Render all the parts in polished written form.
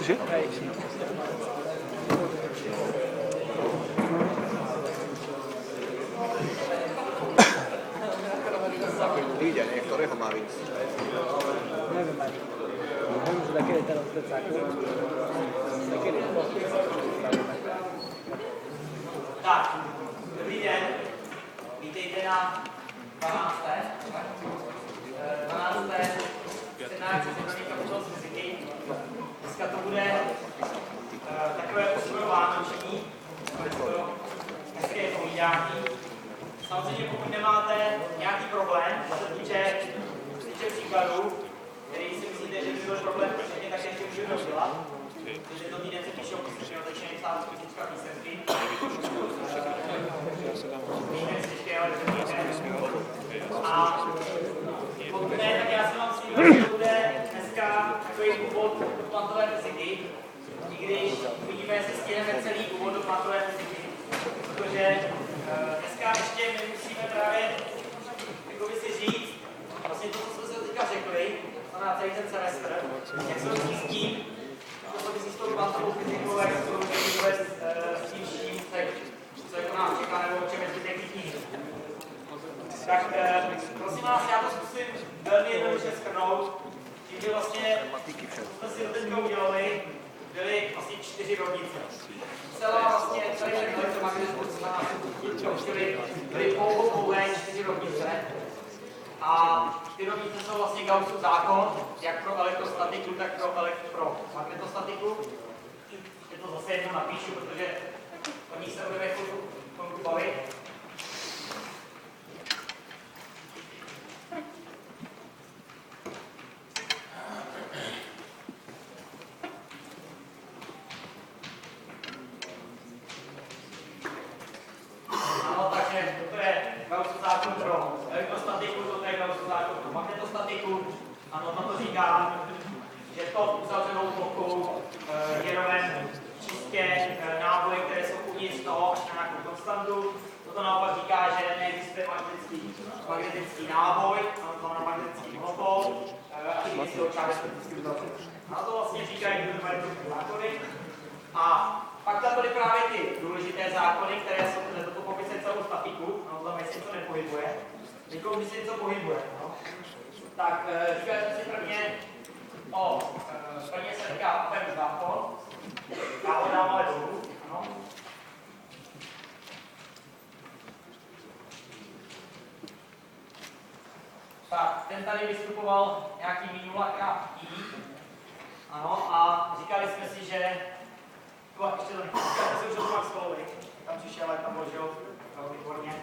Cože? Ide, niektorého má víc. Neviem ani. Viem, že takedy teraz pecáku. Takedy to. Tak, dobrý den. Vítejte na 12. 12. Seminář sezónní kapitoly z fyziky. Dneska to bude takové vánoční, hezké povídání. Samozřejmě pokud nemáte nějaký problém, co se týče příkladů, který si myslíte, že by byl problém, protože tak ještě můžeme udělat. Takže to týden se píšou písničky, začínají psát fyzická písemky. A pokud ne, tak já jsem vám slíbil, že bude dneska takový úvod do kvantové fyziky, i když uvidíme, jestli stihneme celý úvod do kvantové fyziky, protože dneska ještě my musíme právě si říct vlastně to, co jsme se teďka řekli, na celý ten semestr, jak souvisí s tím, co souvisí s tou kvantovou fyzikou, jak se souvisí s tím vším, co jako nám čeká, nebo o čem je zbytek knihy. Tak prosím vás, já to zkusím velmi jednoduše shrnout, tím, že vlastně, co jsme si do teďka udělali, byly vlastně 4 rovnice. Celá vlastně celý ten elektromagnetismus na nás byly pouhé 4 rovnice. A ty rovnice jsou vlastně Gaussův zákon, jak pro elektrostatiku, tak pro magnetostatiku. Je to zase jednou napíšu, protože o ní se budeme chvilku bavit. Ano, takže to je Gaussův zákon pro elektrostatiku, to je Gaussův zákon pro magnetostatiku. Ano, to říká, že to uzavřenou plochou je roven čistě náboje, které jsou uvnitř toho až na nějakou konstantu. Toto naopak říká, že neexistuje magnetický náboj, to znamená magnetický monopol, a ty věci očávají magnetický uzavřený. A to vlastně říkají Newtonovy zákony. A pak tam byly právě ty důležité zákony, které jsou za to popisy celou statiku, no tam jestli to nepohybuje. Někoho když se něco pohybuje, no. Tak říkali jsme si prvně o prvně se říká Ampérův zákon. Já ho dám ale dolů, ano. Tak, ten tady vystupoval nějaký minula krát i. Ano, a říkali jsme si, že ještě to říkali jsme, že to Maxwellovi, tam přišel, jak tam božil, výborně.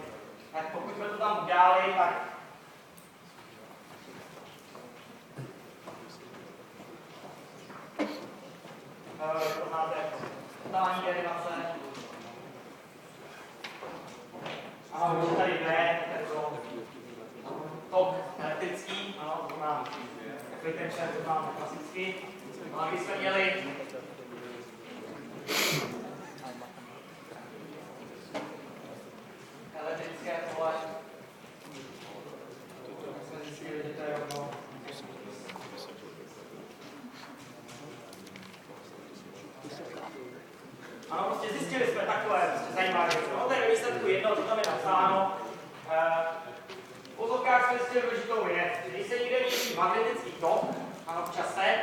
Tak pokud jsme to tam udělali, tak to znáte jako totální derivace. A už tady B, jako tok elektrický, ano, to znamená takový ten čert, to známe klasicky. Ale když jsme měli elektrické pole, jsme zjistili, že to je rovno. Ano, prostě zjistili jsme takové zajímavé věci. No, tady ve výsledku jedno, co tam je napsáno. V pozovkách jsme zjistili důležitou věc. Když se někde mění magnetický tok, ano, v čase,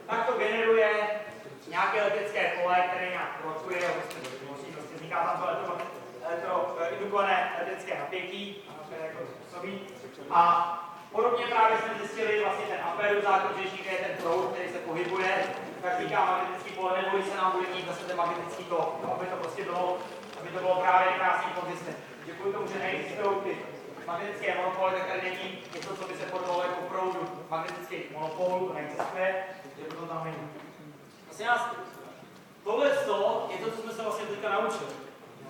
tak to generuje nějaké elektrické pole, které nějak protuje, prostě vzniká tam to indukované elektrické napětí, které jako způsobí. A podobně právě jsme zjistili vlastně ten Ampérův zákon, že když je ten proud, který se pohybuje, tak vzniká magnetický pole, nebo se nám bude mít zase ten magnetický tok, aby to prostě bylo, právě krásný konzistent. Že kvůli tomu, že neexistují ty magnetické monopoly, tak tady není něco, co by se podobalo jako proudu magnetických monopolů, to neexistuje, že to tam není. Vlastně nás tohle je to, co jsme se vlastně teďka naučili.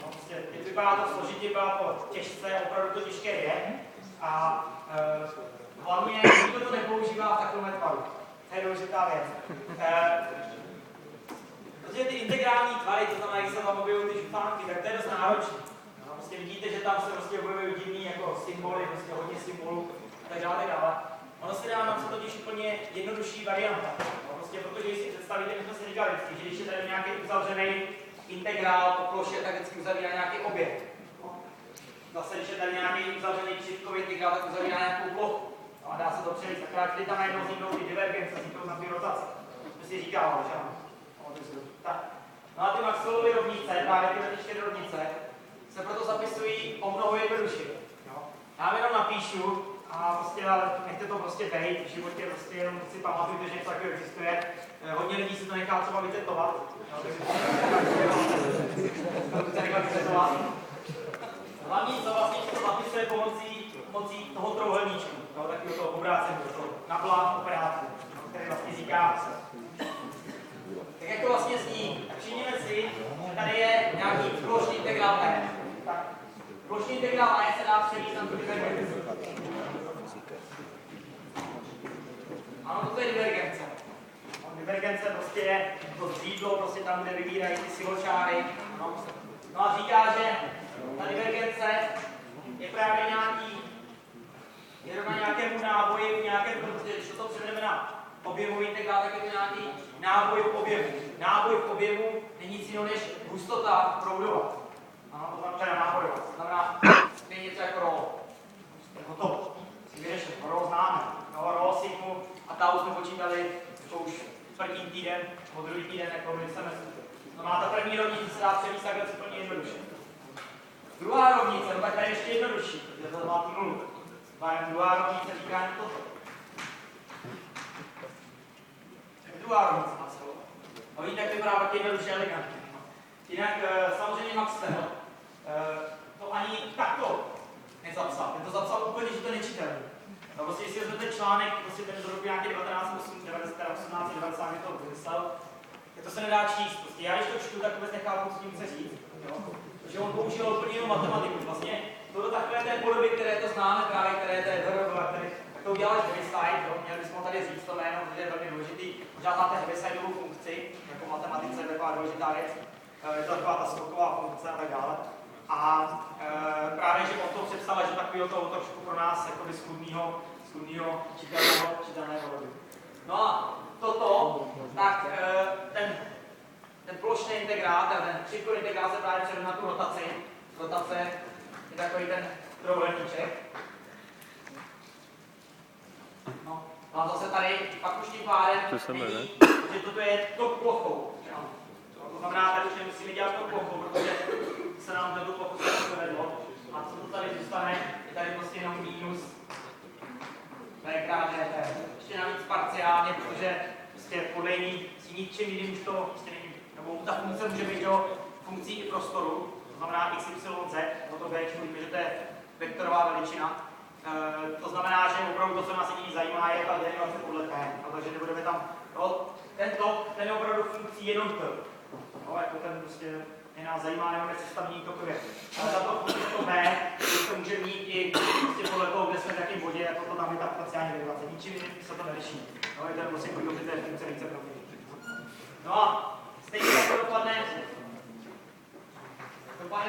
No, prostě, vypadá to složitě, vypadá to těžce, opravdu to těžké je. A hlavně nikdo to nepoužívá v takovém tvaru. To je důležitá věc. Protože ty integrální tvary, to znamená, když se tam objevují ty župánky, tak to je dost náročné. No, prostě vidíte, že tam se prostě objevují divný jako symboly, prostě hodně symbolů a tak dále. Ono se dá nám se totiž úplně jednodušší varianta. No, prostě Prostě protože když si představíte, my jsme si říkali vždycky, že když je tady nějaký uzavřený integrál po ploše, tak vždycky uzavírá nějaký objekt. Zase, když je tady nějaký uzavřený křivkový integrál, tak uzavírá nějakou plochu. No a dá se to přelít. Takrát, když tam najednou vzniknou ty divergence, vzniknou tam ty rotace. To si říkávalo, že ano? Tak. No a ty Maxwellovy rovnice, právě tyhle 4 rovnice, se proto zapisují o mnoho jednodušší. Já vám jenom napíšu a prostě nechte to prostě bejt, v životě prostě jenom si pamatujte, že něco takového existuje. Hodně lidí si to nechá třeba vytetovat. Hlavní, co vlastně to zapisuje pomocí toho trouhelníčku, takového toho obrácení, nabla operátu, který vlastně říká. Tak jak to vlastně zní? Tak všimněme si, že tady je nějaký plošný integrál E. Tak plošný integrál E se dá převést na tu divergenci. Ano, to je divergence. Divergence prostě je to zřídlo, prostě tam, kde vybírají ty siločáry. No a říká, že ta divergence je právě je rovna nějakému náboji v nějakém, když to převedeme na objevový integrál, tak je to nějaký náboj v objemu. Náboj v objemu není nic jiného než hustota proudova. Ano, to znamená nábojovat. To znamená, že je něco jako rho. Hotovo. Vyřešeno. Rho známe. No, rho, sigmu a tau jsme počítali to už první týden, nebo druhý týden, jako my semestru. To znamená, ta první rovnice se dá převíst takhle úplně jednoduše. Druhá rovnice, no tak tady ještě jednodušší, protože to má tu nulu. Druhá rovnice říká jen toto. Druhá rovnice má slovo. No vidíte, jak vypadá taky jednoduše elegantně. Jinak samozřejmě Maxwell to ani takto nezapsal. Ten to zapsal úplně, že to je nečitelný. No prostě, jestli vezmete článek, prostě ten z roku nějaký 1890, to vymyslel, tak to se nedá číst. Prostě já když to čtu, tak vůbec nechápu, co tím chce říct. Jo? Protože on použil úplně jinou matematiku. Vlastně tohle takové té podoby, které to známe, právě které to je tak to udělal Heaviside, měli bychom tady říct to jméno, protože je velmi důležitý. Možná znáte Heavisideovou funkci, jako matematice je taková důležitá věc. Je to taková ta skoková funkce a tak dále. A právě, že on to přepsal, že takového toho trošku pro nás jakoby schudného čitelného podoby. No a toto, tak ten plošný integrál, ten křivkový integrál se právě převede na tu rotaci. Rotace je takový ten trouhelníček. No, a zase tady pak už tím pádem není, že toto je tou plochou. To znamená, tady už nemusíme dělat tou plochou, protože se nám do plochu povedlo. A co to tady zůstane, je tady prostě jenom mínus B krát dt. Ještě navíc parciálně, protože prostě podle ní s ničím jiným už to prostě není. Nebo ta funkce může být do funkcí i prostoru, to znamená x, y, z, no to b, víme, že to je vektorová veličina. To znamená, že opravdu to, co nás jediný zajímá, je ta derivace podle t, protože nebudeme tam, no, ten je opravdu funkcí jenom t. No, jako ten prostě nás zajímá jenom sestavní tokově. Ale za to funkce to b, to může mít i prostě podle toho, kde jsme v jakém bodě, jako to tam je ta parciální derivace. Ničím se to neřeší. No, je to prostě kvůli té funkce více promění. No a stejně to dopadne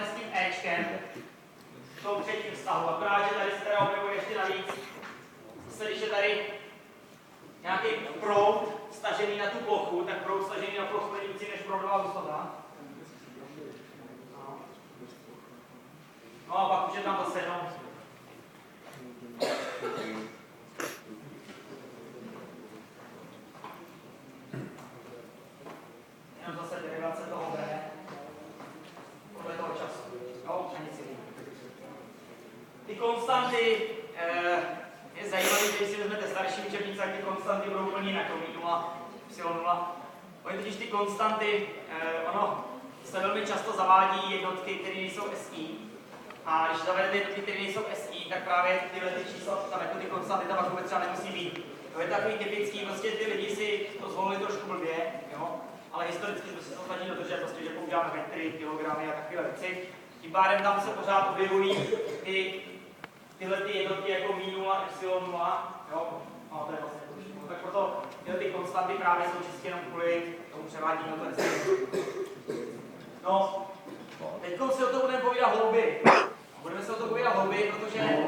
s tím Ečkem, v tom třetím vztahu. Akorát, že tady se teda objevuje ještě navíc. Zase, když je tady nějaký proud stažený na tu plochu, tak proud stažený na plochu není nic než proudová hustota. No a pak už je tam zase jenom zase derivace toho B podle toho času. No, a nic jiného. Ty konstanty, je zajímavé, že když si vezmete starší učebnice, tak ty konstanty budou úplně jinak, y0, y0. Oni totiž ty konstanty, ono se velmi často zavádí jednotky, které nejsou SI. A když zavedete jednotky, které nejsou SI, tak právě tyhle ty čísla, tam jako ty konstanty tam vůbec třeba nemusí být. To je takový typický, prostě ty lidi si to zvolili trošku blbě, jo? Ale historicky jsme se to snažili dodržet, prostě, že používáme metry, kilogramy a takové věci. Tím pádem tam se pořád objevují tyhle ty jednotky jako μ0, y0, jo? No, to je vlastně to. Tak proto tyhle ty konstanty právě jsou čistě jenom kvůli tomu převádění do toho SI. No, teď si o to budeme povídat hlouběji. Budeme se o to povídat hlouběji, protože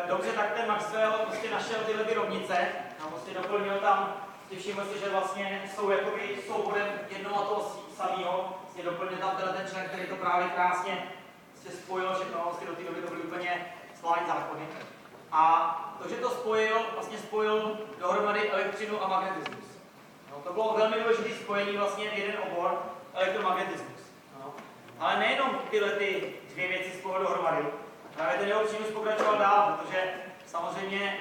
dobře, tak ten Maxwell prostě našel tyhle ty rovnice a prostě doplnil tam všiml si, že vlastně jsou jakoby souborem jednoho a toho samého. Vlastně doplně tam teda ten člen, který to právě krásně spojil všechno, vlastně do té doby to byly úplně zvláštní zákony. A to, že to spojil dohromady elektřinu a magnetismus. No, to bylo velmi důležité spojení vlastně v jeden obor, elektromagnetismus. No. Ale nejenom tyhle ty dvě věci spojil dohromady, právě ten jeho přínos pokračoval dál, protože samozřejmě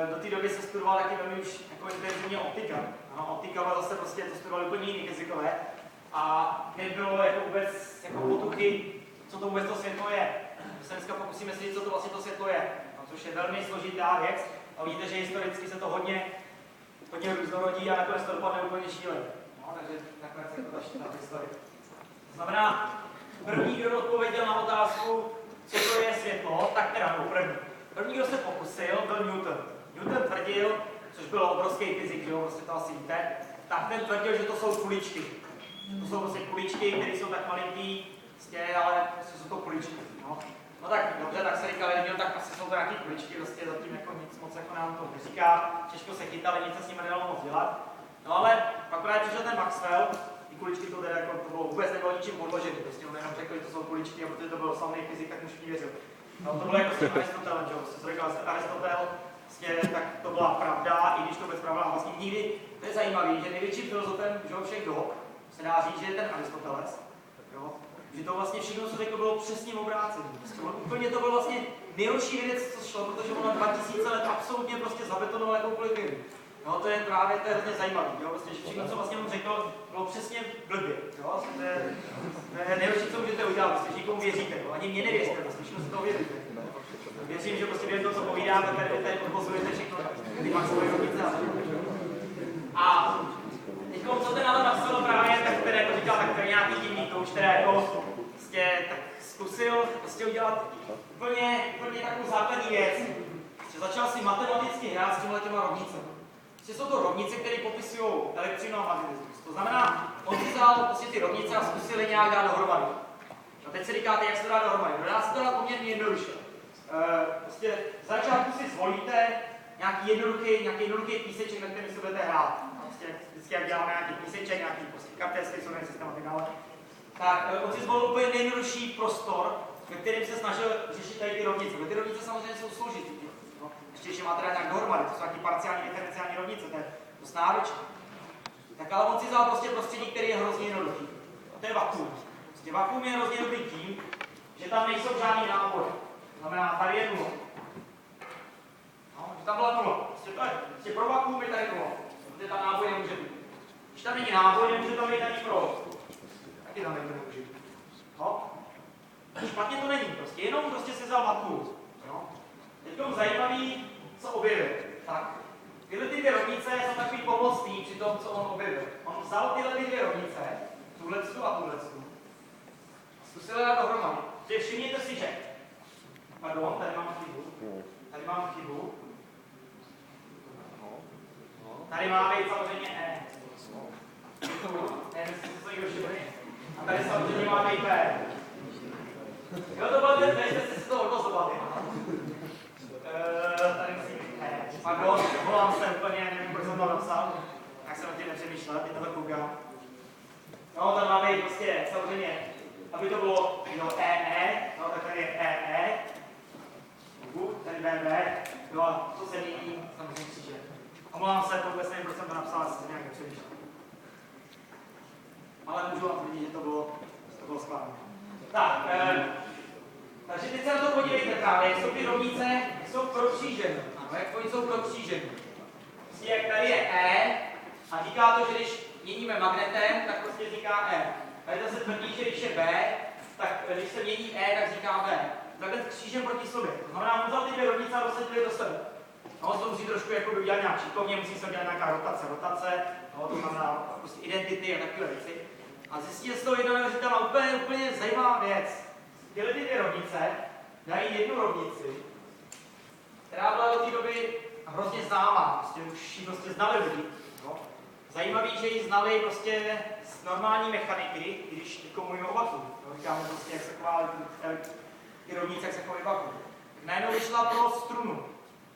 do té doby se studoval taky velmi už jako intenzivně optika. No, optika byla zase prostě, to studovali úplně jiný fyzikové a nebylo jako vůbec jako potuchy, co to vůbec to světlo je. My se dneska pokusíme si říct, co to vlastně to světlo je, no, což je velmi složitá věc a vidíte, že historicky se to hodně různorodí a nakonec to dopadne úplně šíleně. No, takže nakonec je to ta historie. To znamená, první, kdo odpověděl na otázku, co to je světlo, tak teda první, kdo se pokusil, byl Newton. Newton tvrdil, což byl obrovský fyzik, že jo, prostě to asi víte, tak ten tvrdil, že to jsou kuličky. To jsou prostě kuličky, které jsou tak malinký, ale prostě jsou to kuličky. No tak dobře, tak se říkali, tak asi jsou to nějaký kuličky, prostě zatím jako nic moc jako nám to neříká, těžko se chytali, nic se s nimi nedalo moc dělat. No ale pak právě přišel ten Maxwell, ty kuličky to teda jako, to bylo vůbec nebylo ničím podložený, prostě on jenom řekl, že to jsou kuličky a protože to byl slavný fyzik, tak mu všichni věřil. No to bylo jako s tím Aristotelem, že jo, se říkal Aristotel, vlastně, tak to byla pravda, i když to vůbec pravda, a vlastně nikdy, to je zajímavé, že největším filozofem všech dob se dá říct, že je ten Aristoteles, jo, že to vlastně všechno, co řekl, bylo přesně obrácené. Úplně to byl vlastně nejhorší věc, co šlo, protože ono 2000 let absolutně prostě zabetonoval jakoukoliv vědu. No to je právě, to je hrozně zajímavé, jo, prostě, že všechno, co vlastně on řekl, bylo přesně blbě, jo, to je nejhorší, co můžete udělat, prostě, že někomu věříte, jo, ani mě nevěřte, prostě, všechno si toho věříte. Věřím, že prostě vědět to, co povídáme, tady odvozujete všechno, ty Maxwellovy rovnice. A teď, co ten ale Maxwell právě, tak který jako říkal, tak to je nějaký divný, to už teda jako prostě tak zkusil prostě udělat úplně takovou základní věc, že začal si matematicky hrát s těma rovnicemi. Prostě jsou to rovnice, které popisují elektřinu a magnetismus. To znamená, on vzal prostě ty rovnice a zkusil je nějak dát dohromady. A teď si říkáte, jak se to dá dohromady. Dá se to dát poměrně jednoduše. Prostě v začátku si zvolíte nějaký jednoduchý píseček, na kterým se budete hrát. Prostě vždycky, jak děláme nějaký píseček, nějaký prostě kartelský soudný systém a tak dále. Tak on si zvolil úplně nejjednodušší prostor, ve kterém se snažil řešit tady ty rovnice. Ty rovnice samozřejmě jsou složitý. No. Ještě, když má teda nějak dohromady, to jsou nějaký parciální diferenciální rovnice, to je dost náročné. Tak ale on si vzal prostě prostředí, který je hrozně jednoduchý. A to je vakuum. Prostě vakuum je hrozně dobrý tím, že tam nejsou žádný nábory. To znamená, tady je nula. No, že tam byla nula. Prostě pro vakuum je tady nula. Protože tam náboj nemůže být. Když tam není náboj, nemůže tam být ani pro. Taky tam nemůže být. No. Špatně to není, prostě jenom prostě si vzal vakuum. No. Teď zajímavý, co objevil. Tak, tyhle ty dvě rovnice jsou takový pomocný při tom, co on objevil. On vzal tyhle dvě rovnice, tuhletu a tuhletu, a zkusil je dát dohromady. Všimněte si, že pardon, tady mám chybu. Tady mám chybu. Tady má být samozřejmě E. Ne, myslím, že to někdo všimli. A tady samozřejmě má být B. Jo, to bylo ten, jste si to odlozovali. Tady musí být E. Pardon, volám se úplně, nevím, proč jsem to napsal. Tak jsem o tím nepřemýšlel, teď to koukám. No, tam má být prostě samozřejmě, aby to bylo EE, no, tak tady je EE. Tady BB, jo, a to se mění samozřejmě kříže. Omlouvám se, to vůbec nevím, proč jsem to napsal, asi jsem nějak nepřemýšlel. Ale můžu vám tvrdit, že to bylo skladné. Tak, takže teď se na to podívejte právě, jak jsou ty rovnice, jak jsou prokřížené. Ano, jak oni jsou prokřížené. Prostě jak tady je E, a říká to, že když měníme magnetem, tak prostě říká E. Tady to se tvrdí, že když je B, tak když se mění E, tak říká B. Takhle křížem proti sobě. To znamená, on vzal ty dvě rovnice a rozsadil do sebe. No, to musí trošku jako udělat nějak šikovně, musí se udělat nějaká rotace, no, to znamená prostě identity a takové věci. A zjistil z toho jedna neuvěřitelná úplně zajímavá věc. Tyhle dvě rovnice dají jednu rovnici, která byla do té doby hrozně známá, prostě už ji prostě znali lidi. No. Zajímavý, že ji znali prostě z normální mechaniky, když komunujeme o vakuum. Říkáme prostě, jak se chová ty rovnice, jak se chovají vakuum. Najednou vyšla pro strunu,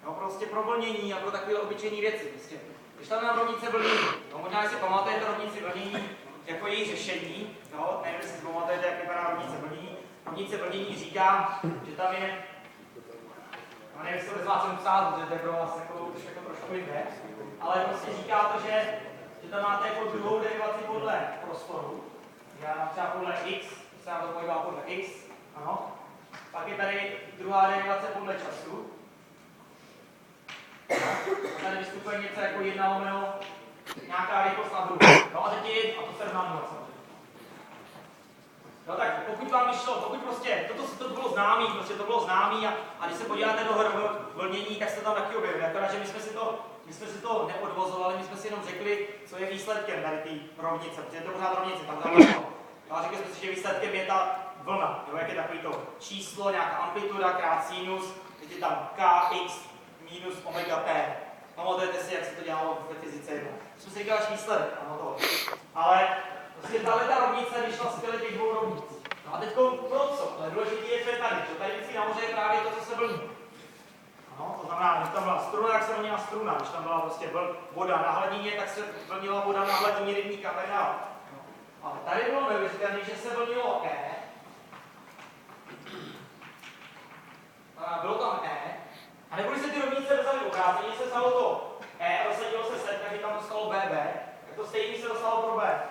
jo, prostě pro vlnění a pro takové obyčejné věci. Prostě. Když tam mám rovnice vlnění, no možná si pamatujete rovnici vlnění jako její řešení, no, nevím, jestli si pamatujete, jak vypadá rovnice vlnění. Rovnice vlnění říká, že tam je, no nevím, jestli to bez vás jsem psát, protože to je pro vás jako, už jako trošku jiné, ale prostě říká to, že tam máte jako druhou derivaci podle prostoru, já třeba podle x, se nám to pohybá podle x, ano. Pak je tady druhá derivace podle času. A tady vystupuje něco jako 1 / nějaká rychlost na druhou. No a teď je, a to se rovná 0 samozřejmě. No tak pokud vám vyšlo, pokud prostě, to bylo známý, prostě to bylo známý a když se podíváte do vlnění, tak se tam taky objevili. Akorát, že my jsme si to neodvozovali, my jsme si jenom řekli, co je výsledkem tady té rovnice, protože je to pořád rovnice, tam to. A řekli jsme si, že výsledkem je ta vlna, jo, jak je takový to číslo, nějaká amplituda krát sinus, teď je tam kx minus omega t. Pamatujete si, jak se to dělalo ve fyzice jednou. Jsme si říkali až výsledek, ano to. Ale prostě ta rovnice vyšla z těch dvou rovnic. No a teď pro co? Ale důležité je, co je tady. Tady vždycky nahoře je právě to, co se vlní. Ano, to znamená, když tam byla struna, tak se vlnila struna. Když tam byla prostě voda na hladině, tak se vlnila voda na hladině rybníka a tak dále. Ale tady bylo neuvěřitelné, že se vlnilo E. Bylo tam E. A nebyly se ty rovnice vzaly obráceně, se stalo to E a dosadilo se sem, takže tam dostalo BB. Tak to stejně se dostalo pro B.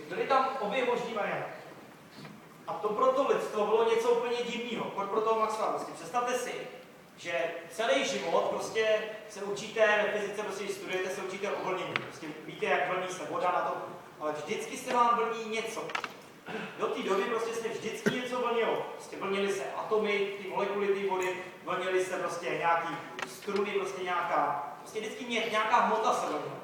Byly tam obě možný varianty. A to pro to lidstvo bylo něco úplně divného, pro toho Maxwella. Prostě představte si, že celý život prostě se učíte ve fyzice, prostě studujete, se učíte o vlnění. Prostě víte, jak vlní se voda na to, ale vždycky se vám vlní něco. Do té doby prostě se vždycky něco vlnilo. Prostě vlnily se atomy, ty molekuly té vody, vlnily se prostě nějaký struny, prostě nějaká, prostě vždycky nějaká hmota se vlnila.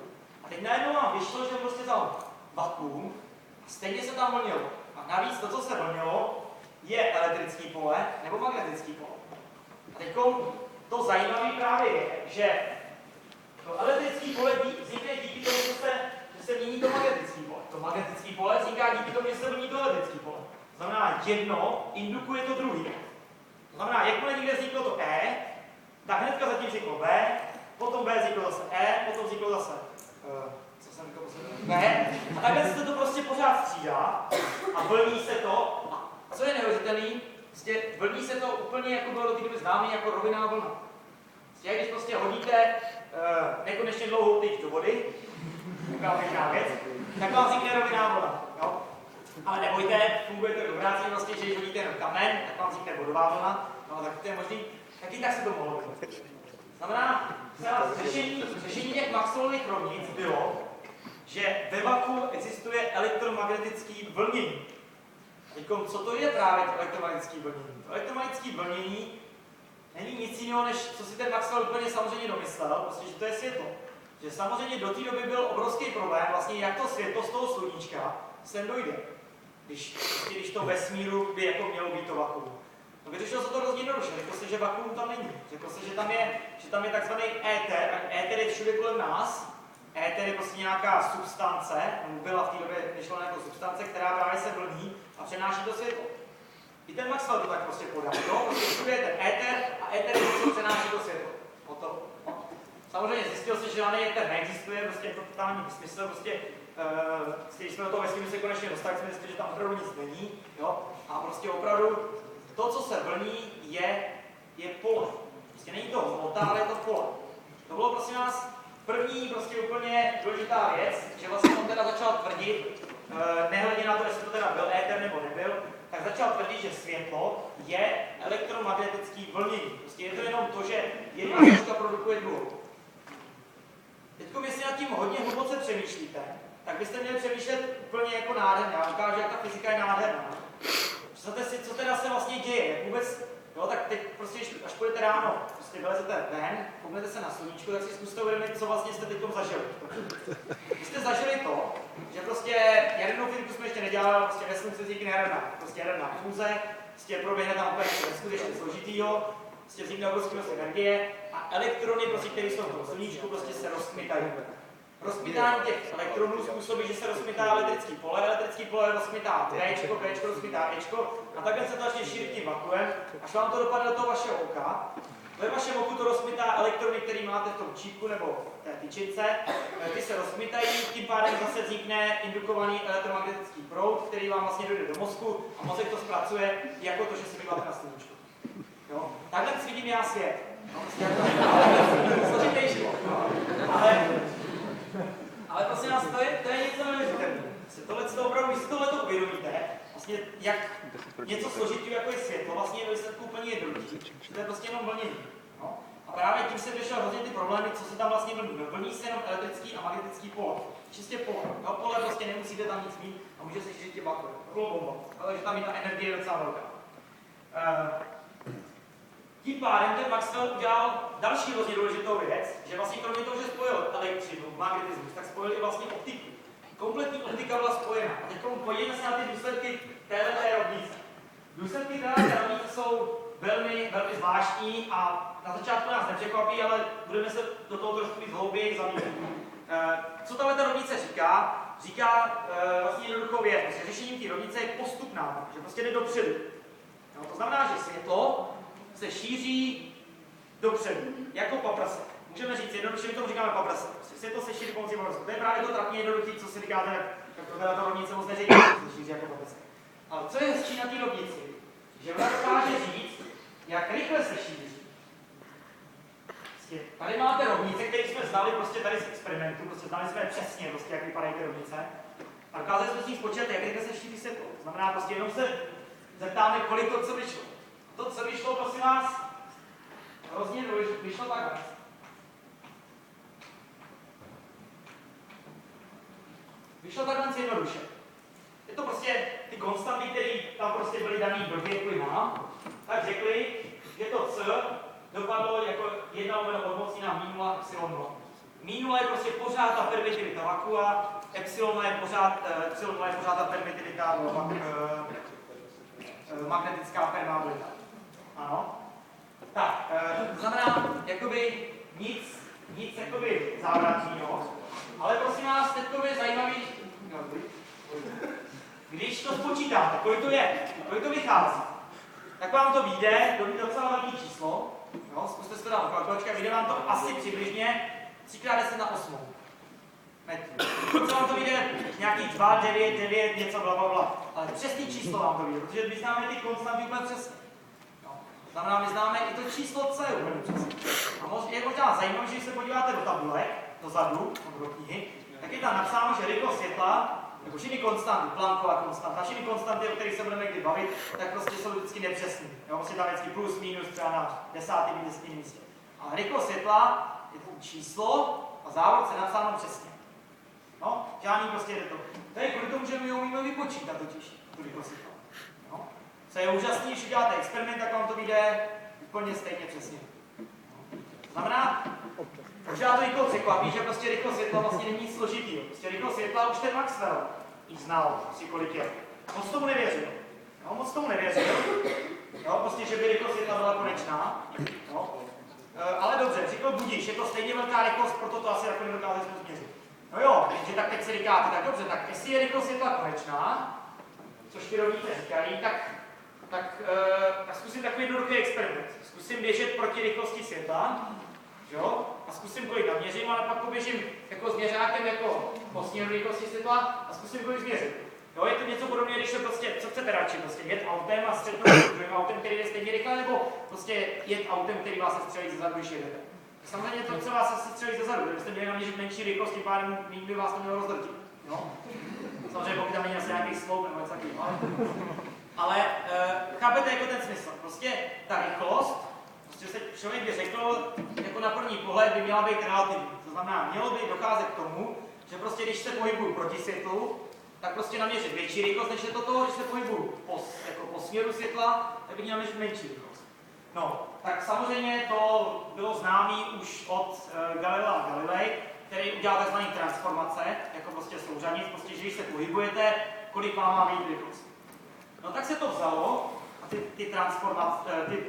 A teď najednou vám vyšlo, že prostě vzal vakuum a stejně se tam vlnilo. A navíc to, co se vlnilo, je elektrický pole nebo magnetický pole. A teď to zajímavé právě je, že to elektrický pole vznikne díky tomu, že se mění to magnetický pole. To magnetický pole vzniká díky tomu, že se vlní to elektrický pole. To znamená, jedno indukuje to druhý. To znamená, jakmile někde vzniklo to E, tak hnedka zatím vzniklo B, potom B vzniklo zase E, potom vzniklo zase co jsem říkal posledně? B. A takhle se to prostě pořád střídá a vlní se to. A co je neuvěřitelný, prostě vlní se to úplně jako bylo do té doby známé jako rovinná vlna. Prostě, když prostě hodíte nekonečně dlouhou tyč do vody, taková pěkná věc, tak vám vznikne rovinná vlna. Jo? Ale nebojte, funguje to obráceně, vlastně, že když hodíte jenom kamen, tak vám vznikne vodová vlna, no tak to je možný, taky tak se to mohlo být. Znamená, řešení těch Maxwellových rovnic bylo, že ve vakuu existuje elektromagnetický vlnění. Teď, co to je právě to elektromagnetické vlnění? To elektromagnetické vlnění není nic jiného, než co si ten Maxwell úplně samozřejmě domyslel, prostě, že to je světlo. Že samozřejmě do té doby byl obrovský problém, vlastně jak to světlo z toho sluníčka sem dojde. Když to vesmíru by jako mělo být to vakuum. No vyřešilo se to hrozně jednoduše, řekl se, že vakuum tam není. Řekl se, že tam je takzvaný éter, a éter je všude kolem nás. Éter je prostě nějaká substance, byla v té době myšlena jako substance, která právě se vlní a přenáší to světlo. I ten Maxwell to tak prostě podal. No, prostě všude je ten éter a éter je prostě přenáší to světlo. Samozřejmě zjistil se, že žádný éter neexistuje, prostě je to totální smysl, prostě když jsme do toho vesmíru se konečně dostali, jsme zjistili, že tam opravdu nic není, jo? A prostě opravdu to, co se vlní, je pole. Prostě není to hmota, ale je to pole. To bylo prostě nás první prostě úplně důležitá věc, že vlastně on teda začal tvrdit, nehledě na to, jestli to teda byl éter nebo nebyl, tak začal tvrdit, že světlo je elektromagnetický vlnění. Prostě je to jenom to, že jedna složka produkuje druhou. Teď, jestli nad tím hodně hluboce přemýšlíte, tak byste měli přemýšlet úplně jako nádherně. Já ukážu, jak ta fyzika je nádherná. Představte si, co teda se vlastně děje, jak vůbec, jo, tak teď prostě, až půjdete ráno, prostě vylezete ven, kouknete se na sluníčko, tak si zkuste uvědomit, co vlastně jste teď zažili. Vy jste zažili to, že prostě jadernou fyziku jsme ještě nedělali, prostě ve slunci vznikne jaderná fúze, prostě proběhne tam úplně něco neskutečně složitýho, prostě vznikne obrovské množství energie a elektrony, prostě, které jsou v tom sluníčku, prostě se rozkmitají. Rozkmitání těch elektronů způsobí, že se rozkmitá elektrický pole rozkmitá Bčko, rozkmitá Ečko a takhle se to začne šířit tím vakuem, až vám to dopadne do toho vašeho oka, ve vašem oku to rozmytá elektrony, které máte v tom čípku nebo v té tyčince, ty se rozmytají, tím pádem zase vznikne indukovaný elektromagnetický proud, který vám vlastně dojde do mozku a mozek to zpracuje jako to, že se díváte na sluníčko. Jo? Takhle vidím já svět. No, prostě jako složitější. Ale prostě nás to je něco neuvěřitelného. Tohle to opravdu, když si tohle uvědomíte, vlastně jak něco složitého, jako je světlo, vlastně je ve výsledku úplně jednoduchý. To je prostě jenom vlnění. No? A právě tím se vyšel hrozně ty problémy, co se tam vlastně vlní. Vlní se jenom elektrický a magnetický pole. Čistě pole. No, pole prostě nemusíte tam nic mít a může se šířit těma bakterie. To bylo bomba. Ale že tam i ta energie je docela velká. Tím pádem ten Maxwell udělal další hrozně důležitou věc, že vlastně kromě toho, že spojil elektřinu, magnetismus, tak spojil i vlastně optiku. Kompletní optika byla spojená. A teď podívejme se na ty důsledky této rovnice. Důsledky této rovnice jsou velmi, velmi zvláštní a na začátku nás nepřekvapí, ale budeme se do toho trošku víc hlouběji zabývat. Co tato rovnice říká? Říká vlastně jednoduchou věc. Prostě řešením té rovnice je postupná, že prostě jde dopředu. No, to znamená, že světlo se šíří dopředu, jako paprasek. Můžeme říct jednoduše, my tomu říkáme paprasek. Světlo se šíří pomocí paprasku. To je právě to trapně jednoduché, co si říkáte, tak teda ta rovnice moc neříká, že se šíří jako paprasek. Ale co je hezčí na té rovnici? Že ona dokáže říct, jak rychle se šíří. Tady máte rovnice, které jsme znali prostě tady z experimentu, prostě znali jsme přesně, prostě, jak vypadají ty rovnice. A dokázali jsme s tím spočítat, jak rychle se šíří světlo. To znamená, prostě jenom se zeptáme, kolik to co vyšlo. To, co vyšlo, prosím vás, hrozně vyšlo takhle. Vyšlo takhle jednoduše. Je to prostě ty konstanty, které tam prostě byly daný blbě, jako mám, tak řekli, že to C dopadlo jako 1 odmocní na minula epsilon 0. Minula je prostě pořád ta permittivita vakua, epsilon je pořád ta permittivita magnetická permeabilita. Ano. Tak, to znamená, jakoby nic jakoby závratného, ale prosím vás, teďko je zajímavý, když to spočítáte, kolik to vychází, tak vám to vyjde docela velké číslo, jo, zkuste si to dát do kalkulačky, vyjde vám to asi přibližně 3×10⁸ metrů. Co vám to vyjde nějaký 2, 9, 9, něco blablabla, ale přesný číslo vám to vyjde, protože my známe ty konstanty úplně přesně. To znamená, my známe i to číslo C úplně přesně. A je možná zajímavé, že když se podíváte do tabulek, dozadu, do knihy, tak je tam napsáno, že rychlost světla, jako všechny konstanty, Planckova konstanta, všechny konstanty, o kterých se budeme někdy bavit, tak prostě jsou vždycky nepřesný. Jo, prostě tam vždycky plus, minus, třeba na 10. místě. A rychlost světla je to číslo a závod se napsáno přesně. No, žádný prostě jde to. To je kvůli tomu, že my ho umíme vypočítat totiž, tu rychlost světla. No. Co je úžasný, když uděláte experiment, tak vám to vyjde úplně stejně přesně. To znamená, možná to někoho překvapí, že prostě rychlost světla vlastně není nic složitýho. Prostě rychlost světla už ten Maxwell ji znal, prostě kolik je. Moc tomu nevěřil. No, moc tomu nevěřil. Jo, prostě, že by rychlost světla byla konečná. No. Ale dobře, říkal budíš, je to stejně velká rychlost, proto to asi jako nedokáže změřit. No jo, jenže tak teď si říkáte, tak dobře, tak jestli je rychlost světla konečná, což ty rovnice říkají, tak zkusím takový jednoduchý experiment. Zkusím běžet proti rychlosti světla, jo? A zkusím, kolik naměřím, ale pak poběžím jako s měřákem jako po směru rychlosti světla a zkusím, kolik změřit. Jo, je to něco podobně, když se prostě, co chcete radši, prostě jet autem a střetnout s druhým autem, který je stejně rychle, nebo prostě jet autem, který vás se střelí zezadu, když jedete. Samozřejmě to, co vás se střelí zezadu, kdybyste měli naměřit menší rychlost, tím pádem méně by vás to mělo rozdrtit. Jo? Samozřejmě pokud tam není asi nějaký sloup nebo něco takového. Ale chápete jako ten smysl. Prostě ta rychlost, prostě se člověk by řekl, jako na první pohled by měla být relativní. To znamená, mělo by docházet k tomu, že prostě když se pohybuju proti světlu, tak prostě naměřit větší rychlost, než je to toho, když se pohybuju po směru světla, tak bych měl naměřit menší rychlost. No, tak samozřejmě to bylo známé už od Galilea Galilei, který udělal tzv. Transformace, jako prostě souřadnic, prostě, že když se pohybujete, kolik vám má být rychlost. No tak se to vzalo a ty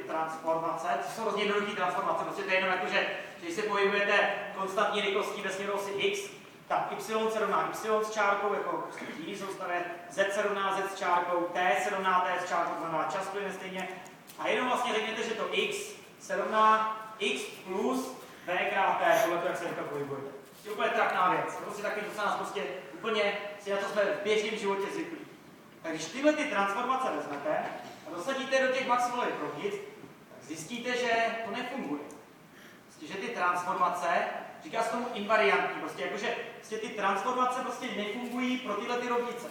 transformace, to jsou hrozně jednoduché transformace, prostě to je jenom jako, že když se pohybujete konstantní rychlostí ve směru osy x, tak y se rovná y s čárkou, jako v jiný soustavě, z se rovná z s čárkou, t se rovná t s čárkou, to znamená čas plyne stejně. A jenom vlastně řekněte, že to x se rovná x plus v krát t, tohle to, jak se teďka pohybuje. Je úplně trapná věc. Prostě takový, co se nás prostě úplně, na to jsme v běžném životě zvyklí. Tak když tyhle ty transformace vezmete a dosadíte do těch Maxwellových rovnic, tak zjistíte, že to nefunguje. Prostě, že ty transformace, říká se tomu invariantní, prostě jakože prostě ty transformace prostě nefungují pro tyhle ty rovnice.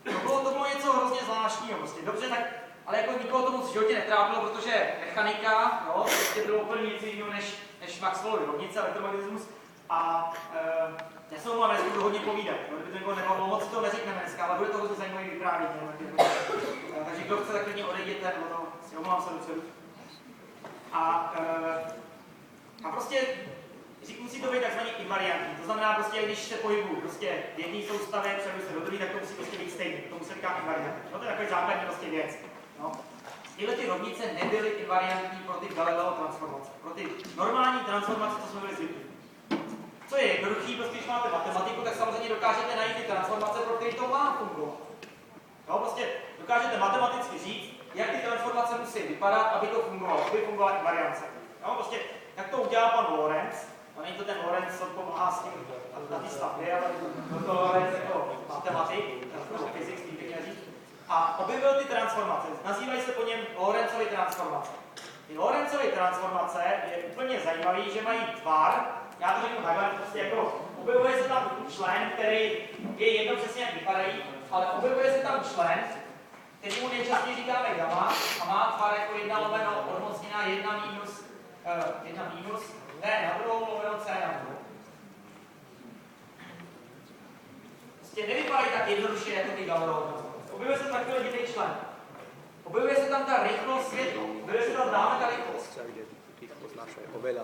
To bylo něco hrozně zvláštního, prostě dobře, tak, ale jako nikoho tomu v životě netrápilo, protože mechanika, jo, prostě bylo úplně nic jiného než Maxwellovy rovnice, elektromagnetismus. A já se omlouvám, nebudu hodně povídat, kdyby to někoho nebavilo, moc to neřekneme dneska, ale bude to hodně zajímavý vyprávění. Takže kdo chce, tak klidně odejděte, nebo to si omlouvám se dopředu. A prostě musí to být takzvaný invariantní, to znamená prostě, když se pohybuju prostě v jedné soustavě, převedu se do druhé, tak to musí prostě být stejný, tomu se říká invariantní. No, to je takový základní prostě věc. No. Tyhle ty rovnice nebyly invariantní pro ty Galileo transformace, pro ty normální transformace, co jsme byli zvyklí. Co je jednoduchý, prostě když máte matematiku, tak samozřejmě dokážete najít ty transformace, pro které to má fungovat. No, prostě dokážete matematicky říct, jak ty transformace musí vypadat, aby to fungovalo, aby fungovala invariance. No, prostě, jak to udělal pan Lorentz, a není to ten Lorentz, co pomáhá s tím na té stavbě, ale to Lorentz jako matematik, nebo fyzik, tím pěkně říct, a objevil ty transformace. Nazývají se po něm Lorentzovy transformace. Ty Lorentzovy transformace je úplně zajímavý, že mají tvar, já to řeknu takhle, prostě jako objevuje se tam člen, který je jedno přesně jak vypadají, ale objevuje se tam člen, který mu nejčastěji říkáme gamma a má tvar jako 1 lomeno odmocněná 1 minus t na druhou lomeno c na druhou. Prostě nevypadají tak jednoduše jako ty Galileo. Objevuje se takový divný člen. Objevuje se tam ta rychlost světla. Objevuje se tam dále ta rychlost.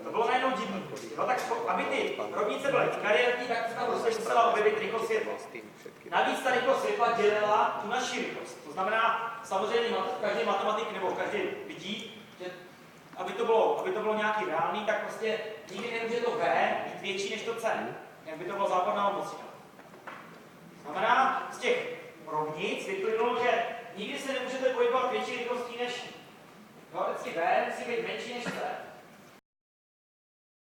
To bylo najednou divný. No tak, aby ty rovnice byly invariantní, tak se tam prostě musela objevit rychlost světla. Navíc ta rychlost světla dělila tu naši rychlost. To znamená, samozřejmě každý matematik nebo každý vidí, že aby to bylo nějaký reálný, tak prostě nikdy nemůže to V být větší než to C. Jak by to bylo západná odmocněna. Znamená, z těch rovnic vyplynulo, že nikdy se nemůžete pohybovat větší rychlostí než vždycky V musí být menší než C.